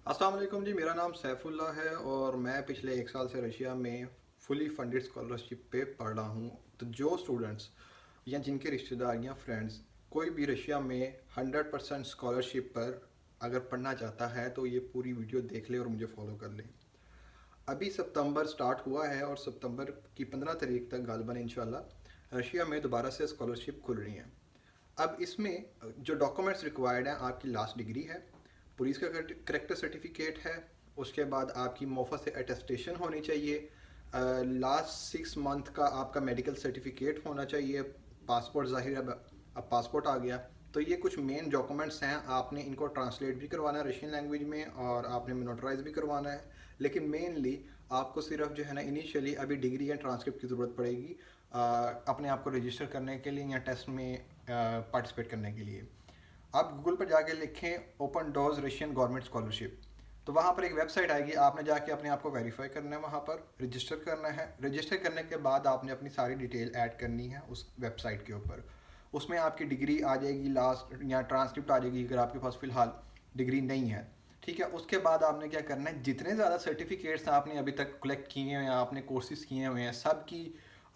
अस्सलाम वालेकुम जी। मेरा नाम सैफुल्ला है और मैं पिछले 1 साल से रशिया में फुली फंडेड स्कॉलरशिप पे पढ़ रहा हूँ। तो जो स्टूडेंट्स या जिनके रिश्तेदार या फ्रेंड्स कोई भी रशिया में 100% स्कॉलरशिप पर अगर पढ़ना चाहता है तो ये पूरी वीडियो देख ले और मुझे फॉलो कर ले। अभी सितंबर स्टार्ट हुआ है और सितंबर की 15 तारीख तक गालबन इंशाल्लाह रशिया में दोबारा से स्कॉलरशिप खुल रही हैं। अब इसमें जो डॉक्यूमेंट्स रिक्वायर्ड हैं, आपकी लास्ट डिग्री है, पुलिस का करेक्टर सर्टिफिकेट है, उसके बाद आपकी मोफा से अटेस्टेशन होनी चाहिए, लास्ट 6 मंथ का आपका मेडिकल सर्टिफिकेट होना चाहिए, पासपोर्ट ज़ाहिर है अब पासपोर्ट आ गया। तो ये कुछ मेन डॉक्यूमेंट्स हैं, आपने इनको ट्रांसलेट भी करवाना है रशियन लैंग्वेज में और आपने नोटराइज भी करवाना है। लेकिन मेनली आपको सिर्फ जो है ना इनिशियली अभी डिग्री या ट्रांसक्रिप्ट की ज़रूरत पड़ेगी अपने आप को रजिस्टर करने के लिए या टेस्ट में पार्टिसिपेट करने के लिए। आप गूगल पर जाके लिखें open doors Russian government scholarship, तो वहाँ पर एक वेबसाइट आएगी। आपने जाके अपने आप को वेरीफाई करना है, वहाँ पर रजिस्टर करना है। रजिस्टर करने के बाद आपने अपनी सारी डिटेल ऐड करनी है उस वेबसाइट के ऊपर। उसमें आपकी डिग्री आ जाएगी लास्ट या ट्रांसक्रिप्ट आ जाएगी अगर आपके पास फ़िलहाल डिग्री नहीं है। ठीक है, उसके बाद आपने क्या करना है, जितने ज़्यादा सर्टिफिकेट्स आपने अभी तक कलेक्ट किए हैं या आपने कोर्सेज किए हुए हैं सब की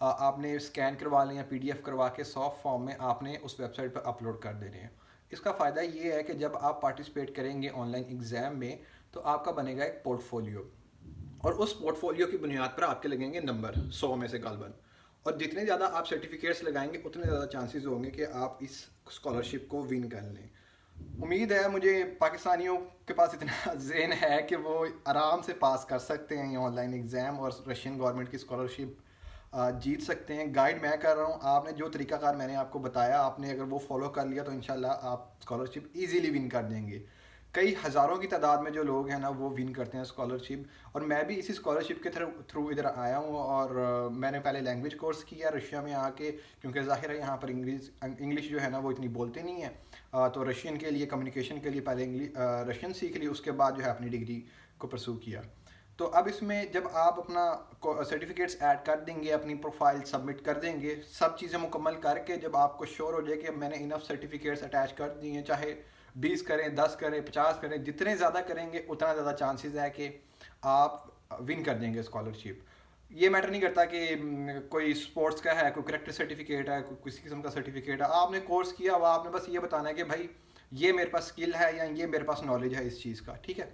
आपने स्कैन करवा लें या पीडीएफ करवा के सॉफ्ट फॉर्म में आपने उस वेबसाइट पर अपलोड कर देने हैं। इसका फ़ायदा ये है कि जब आप पार्टिसिपेट करेंगे ऑनलाइन एग्ज़ाम में तो आपका बनेगा एक पोर्टफोलियो, और उस पोर्टफोलियो की बुनियाद पर आपके लगेंगे नंबर 100 में से गालबन। और जितने ज़्यादा आप सर्टिफिकेट्स लगाएंगे उतने ज़्यादा चांसेस होंगे कि आप इस स्कॉलरशिप को विन कर लें। उम्मीद है मुझे पाकिस्तानियों के पास इतना ज़हन है कि वो आराम से पास कर सकते हैं ये ऑनलाइन एग्ज़ाम और रशियन गवर्नमेंट की स्कॉलरशिप जीत सकते हैं। गाइड मैं कर रहा हूँ, आपने जो तरीकाकार मैंने आपको बताया आपने अगर वो फॉलो कर लिया तो इंशाल्लाह आप स्कॉलरशिप इजीली विन कर देंगे। कई हज़ारों की तादाद में जो लोग हैं ना वो विन करते हैं स्कॉलरशिप, और मैं भी इसी स्कॉलरशिप के थ्रू इधर आया हूँ। और मैंने पहले लैंग्वेज कोर्स किया रशिया में आके, क्योंकि ज़ाहिर है यहाँ पर इंग्लिश जो है ना वो इतनी बोलते नहीं है। तो रशियन के लिए कम्युनिकेशन के लिए पहले रशियन सीख ली, उसके बाद जो है अपनी डिग्री को परसू किया। तो अब इसमें जब आप अपना सर्टिफिकेट्स ऐड कर देंगे, अपनी प्रोफाइल सबमिट कर देंगे, सब चीज़ें मुकम्मल करके जब आपको श्योर हो जाए कि मैंने इनफ सर्टिफिकेट्स अटैच कर दिए, चाहे 20 करें, 10 करें, 50 करें, जितने ज़्यादा करेंगे उतना ज़्यादा चांसेस है कि आप विन कर देंगे स्कॉलरशिप। ये मैटर नहीं करता कि कोई स्पोर्ट्स का है, कोई करेक्टर सर्टिफिकेट है, कोई किसी किस्म का सर्टिफिकेट है, आपने कोर्स किया हुआ, आपने बस ये बताना है कि भाई ये मेरे पास स्किल है या ये मेरे पास नॉलेज है इस चीज़ का। ठीक है,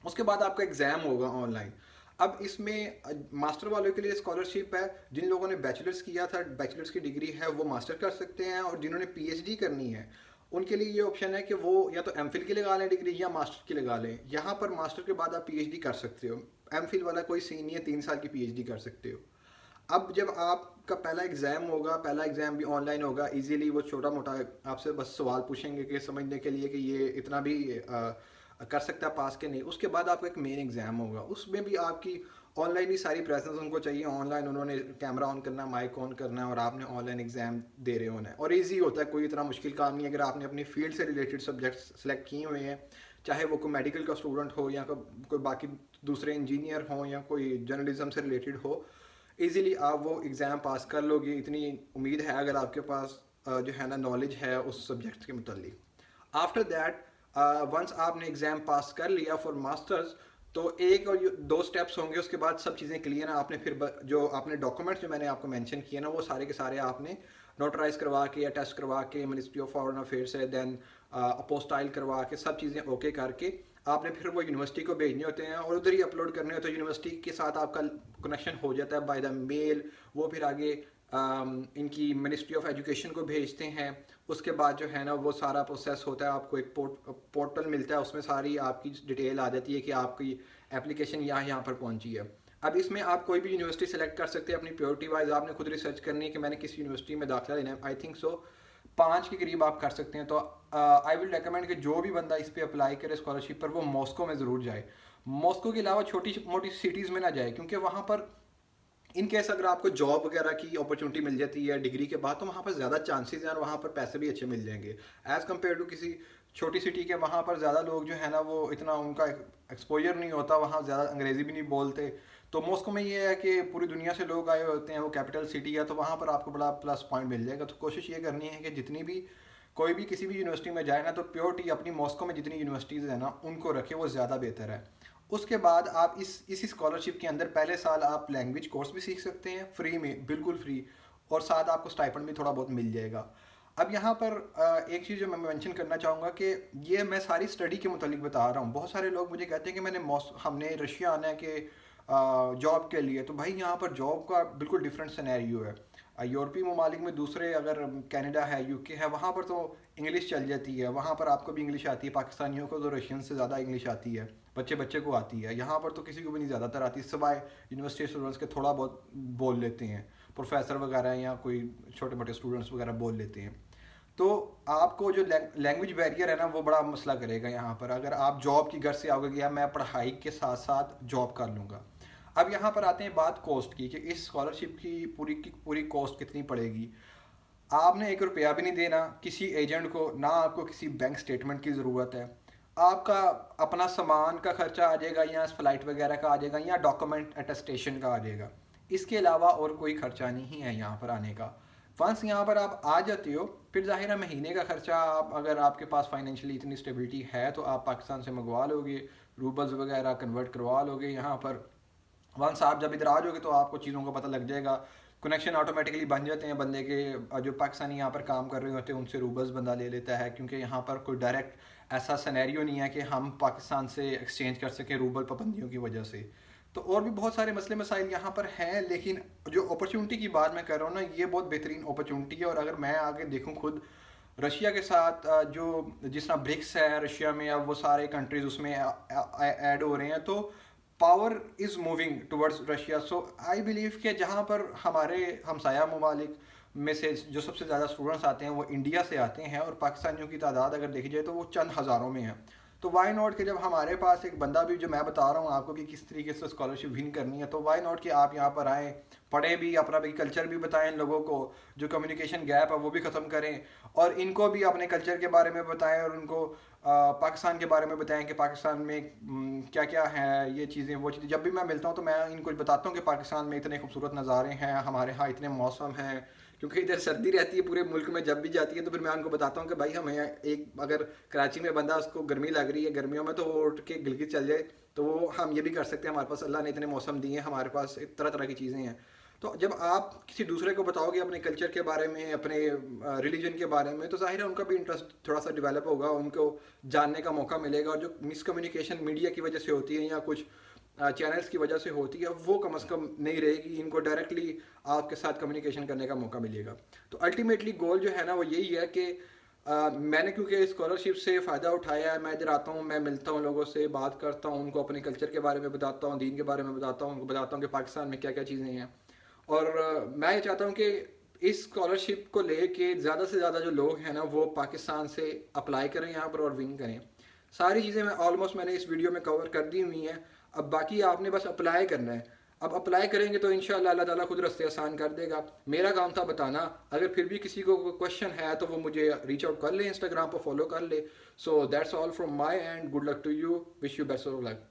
उसके बाद आपका एग्ज़ाम होगा ऑनलाइन। अब इसमें मास्टर वालों के लिए स्कॉलरशिप है। जिन लोगों ने बैचलर्स किया था, बैचलर्स की डिग्री है, वो मास्टर कर सकते हैं, और जिन्होंने पीएचडी करनी है उनके लिए ये ऑप्शन है कि वो या तो एमफिल की लगा लें डिग्री या मास्टर की लगा लें। यहाँ पर मास्टर के बाद आप पीएचडी कर सकते हो, एमफिल वाला कोई सीन नहीं है, 3 साल की पीएचडी कर सकते हो। अब जब आपका पहला एग्ज़ाम होगा, पहला एग्ज़ाम भी ऑनलाइन होगा, इजीली वो छोटा मोटा आपसे बस सवाल पूछेंगे कि समझने के लिए कि ये इतना भी कर सकता है पास के नहीं। उसके बाद आपका एक मेन एग्ज़ाम होगा, उसमें भी आपकी ऑनलाइन ही सारी प्रेजेंस उनको चाहिए। ऑनलाइन उन्होंने कैमरा ऑन करना है, माइक ऑन करना है, और आपने ऑनलाइन एग्ज़ाम दे रहे होना है। और ईजी होता है, कोई इतना मुश्किल काम नहीं है अगर आपने अपनी फील्ड से रिलेटेड सब्जेक्ट्स सेलेक्ट किए हुए हैं, चाहे वो कोई मेडिकल का स्टूडेंट हो या कोई बाकी दूसरे इंजीनियर हो या कोई जर्नलिज्म से रिलेटेड हो। इजीली आप वो एग्ज़ाम पास कर लोगे, इतनी उम्मीद है अगर आपके पास जो है ना नॉलेज है उस सब्जेक्ट के मुतालिक। आफ्टर दैट वंस आपने एग्ज़ाम पास कर लिया फॉर मास्टर्स, तो एक और 2 स्टेप्स होंगे, उसके बाद सब चीज़ें क्लियर हैं। आपने फिर जो आपने डॉक्यूमेंट्स जो मैंने आपको मेंशन किए ना वो सारे के सारे आपने नोटराइज करवा के या टेस्ट करवा के मिनिस्ट्री ऑफ फॉरेन अफेयर्स से देन अपोस्टाइल करवा के सब चीज़ें ओके करके आपने फिर वो यूनिवर्सिटी को भेजने होते हैं और उधर ही अपलोड करने होते हैं। यूनिवर्सिटी के साथ आपका कनेक्शन हो जाता है बाय द मेल, वो फिर आगे इनकी मिनिस्ट्री ऑफ एजुकेशन को भेजते हैं। उसके बाद जो है ना वो सारा प्रोसेस होता है, आपको एक पोर्टल मिलता है, उसमें सारी आपकी डिटेल आ जाती है कि आपकी एप्लीकेशन यहाँ पर पहुंची है। अब इसमें आप कोई भी यूनिवर्सिटी सेलेक्ट कर सकते हैं अपनी प्योरिटी वाइज, आपने खुद रिसर्च करनी है कि मैंने किस यूनिवर्सिटी में दाखिला लेना है। आई थिंक सो 5 के करीब आप कर सकते हैं। तो आई विल रिकमेंड कि जो भी बंदा इस पर अप्लाई करे स्कॉलरशिप पर वो मॉस्को में ज़रूर जाए। मॉस्को के अलावा छोटी मोटी सिटीज़ में ना जाए, क्योंकि वहाँ पर इन केस अगर आपको जॉब वगैरह की अपॉर्चुनिटी मिल जाती है डिग्री के बाद तो वहाँ पर ज़्यादा चांसेस हैं और वहाँ पर पैसे भी अच्छे मिल जाएंगे एज़ कम्पेयर टू किसी छोटी सिटी के। वहाँ पर ज़्यादा लोग जो है ना वो इतना उनका एक्सपोजर नहीं होता, वहाँ ज़्यादा अंग्रेज़ी भी नहीं बोलते। तो मॉस्को में ये है कि पूरी दुनिया से लोग आए होते हैं, वो कैपिटल सिटी है, तो वहाँ पर आपको बड़ा प्लस पॉइंट मिल जाएगा। तो कोशिश ये करनी है कि जितनी भी کوئی بھی کسی بھی یونیورسٹی میں جائے نا تو پیورٹی اپنی ماسکو میں جتنی یونیورسٹیز ہیں نا ان کو رکھے، وہ زیادہ بہتر ہے. اس کے بعد آپ اسی اسکالرشپ کے اندر پہلے سال آپ لینگویج کورس بھی سیکھ سکتے ہیں فری میں، بالکل فری، اور ساتھ آپ کو اسٹائپنڈ بھی تھوڑا بہت مل جائے گا. اب یہاں پر ایک چیز جو میں مینشن کرنا چاہوں گا کہ یہ میں ساری اسٹڈی کے متعلق بتا رہا ہوں. بہت سارے لوگ مجھے کہتے ہیں کہ ہم نے رشیا آنا ہے کہ جاب کے لیے، تو بھائی یہاں پر جاب کا بالکل ڈفرینٹ سینیریو ہے. یورپی ممالک میں دوسرے، اگر کینیڈا ہے، یو کے ہے، وہاں پر تو انگلش چل جاتی ہے، وہاں پر آپ کو بھی انگلش آتی ہے. پاکستانیوں کو تو رشین سے زیادہ انگلش آتی ہے، بچے بچے کو آتی ہے. یہاں پر تو کسی کو بھی نہیں زیادہ تر آتی، سوائے یونیورسٹی اسٹوڈنٹس کے تھوڑا بہت بول لیتے ہیں، پروفیسر وغیرہ یا کوئی چھوٹے موٹے اسٹوڈنٹس وغیرہ بول لیتے ہیں. تو آپ کو جو لینگویج بیریئر ہے نا وہ بڑا مسئلہ کرے گا یہاں پر، اگر آپ جاب کی گھر سے آؤ گے کہ میں پڑھائی کے ساتھ ساتھ جاب کر لوں گا. اب یہاں پر آتے ہیں بات کوسٹ کی، کہ اس اسکالرشپ کی پوری کوسٹ کتنی پڑے گی. آپ نے 1 روپیہ بھی نہیں دینا کسی ایجنٹ کو، نہ آپ کو کسی بینک سٹیٹمنٹ کی ضرورت ہے. آپ کا اپنا سامان کا خرچہ آ جائے گا، یا فلائٹ وغیرہ کا آ جائے گا، یا ڈاکومنٹ اٹیسٹیشن کا آ جائے گا. اس کے علاوہ اور کوئی خرچہ نہیں ہے یہاں پر آنے کا. ونس یہاں پر آپ آ جاتے ہو، پھر ظاہر ہے مہینے کا خرچہ اگر آپ کے پاس فائنینشلی اتنی اسٹیبلٹی ہے تو آپ پاکستان سے منگوا لو گے، روبلز وغیرہ کنورٹ کروا لو گے یہاں پر. ونس آپ جب ادھر آ جاؤ گے تو آپ کو چیزوں کا پتہ لگ جائے گا، کنیکشن آٹومیٹکلی بن جاتے ہیں بندے کے. جو پاکستانی یہاں پر کام کر رہے ہوتے ہیں ان سے روبلز بندہ لے لیتا ہے، کیونکہ یہاں پر کوئی ڈائریکٹ ایسا سینیریو نہیں ہے کہ ہم پاکستان سے ایکسچینج کر سکیں روبل پابندیوں کی وجہ سے. تو اور بھی بہت سارے مسئلے مسائل یہاں پر ہیں، لیکن جو اپرچونٹی کی بات میں کر رہا ہوں نا، یہ بہت بہترین اپرچونٹی ہے. اور اگر میں آگے دیکھوں خود رشیا کے ساتھ جو جس طرح برکس ہے رشیا میں، اب وہ سارے کنٹریز اس میں ایڈ ہو رہے ہیں، تو power is moving towards Russia. So I believe کہ جہاں پر ہمارے ہمسایہ ممالک میں سے جو سب سے زیادہ اسٹوڈنٹس آتے ہیں وہ انڈیا سے آتے ہیں، اور پاکستانیوں کی تعداد اگر دیکھی جائے تو وہ چند ہزاروں میں ہے. تو وائی ناٹ کہ جب ہمارے پاس ایک بندہ بھی، جو میں بتا رہا ہوں آپ کو کہ کس طریقے سے اسکالرشپ ون کرنی ہے، تو وائی ناٹ کہ آپ یہاں پر آئیں، پڑھیں بھی، اپنا بھی کلچر بھی بتائیں لوگوں کو، جو کمیونیکیشن گیپ ہے وہ بھی ختم کریں، اور ان کو بھی اپنے کلچر کے بارے میں بتائیں، اور ان کو پاکستان کے بارے میں بتائیں کہ پاکستان میں کیا کیا ہے یہ چیزیں وہ چیزیں. جب بھی میں ملتا ہوں تو میں ان کو بتاتا ہوں کہ پاکستان میں اتنے خوبصورت نظارے ہیں، ہمارے ہاں اتنے موسم ہیں، کیونکہ ادھر سردی رہتی ہے پورے ملک میں. جب بھی جاتی ہے تو پھر میں ان کو بتاتا ہوں کہ بھائی ہمیں ایک، اگر کراچی میں بندہ اس کو گرمی لگ رہی ہے گرمیوں میں، تو وہ اٹھ کے گلگت چل جائے، تو وہ ہم یہ بھی کر سکتے ہیں. ہمارے پاس اللہ نے اتنے موسم دیے ہیں، ہمارے پاس طرح طرح کی چیزیں ہیں. تو جب آپ کسی دوسرے کو بتاؤ گے اپنے کلچر کے بارے میں، اپنے ریلیجن کے بارے میں، تو ظاہر ہے ان کا بھی انٹرسٹ تھوڑا سا ڈیولپ ہوگا، ان کو جاننے کا موقع ملے گا. اور جو مس کمیونیکیشن میڈیا کی وجہ سے ہوتی ہے یا کچھ چینلز کی وجہ سے ہوتی ہے، وہ کم از کم نہیں رہے گی. ان کو ڈائریکٹلی آپ کے ساتھ کمیونیکیشن کرنے کا موقع ملے گا. تو الٹیمیٹلی گول جو ہے نا وہ یہی ہے کہ میں نے کیونکہ اسکالرشپ سے فائدہ اٹھایا ہے، میں ادھر آتا ہوں، میں ملتا ہوں لوگوں سے، بات کرتا ہوں، ان کو اپنے کلچر کے بارے میں بتاتا ہوں، دین کے بارے میں بتاتا ہوں، ان کو بتاتا ہوں کہ پاکستان میں کیا کیا چیزیں ہیں. اور میں یہ چاہتا ہوں کہ اس اسکالرشپ کو لے کے زیادہ سے زیادہ جو لوگ ہیں نا وہ پاکستان سے اپلائی کریں یہاں پر اور ون کریں. ساری چیزیں میں نے اس ویڈیو میں کور کر دی ہوئی ہیں. اب باقی آپ نے بس اپلائی کرنا ہے. اب اپلائی کریں گے تو انشاءاللہ اللہ تعالیٰ خود رستے آسان کر دے گا. میرا کام تھا بتانا. اگر پھر بھی کسی کو کوئی کوشچن ہے تو وہ مجھے ریچ آؤٹ کر لے، انسٹاگرام پر فالو کر لے. So that's all from my end. Good luck to you, wish you best of look.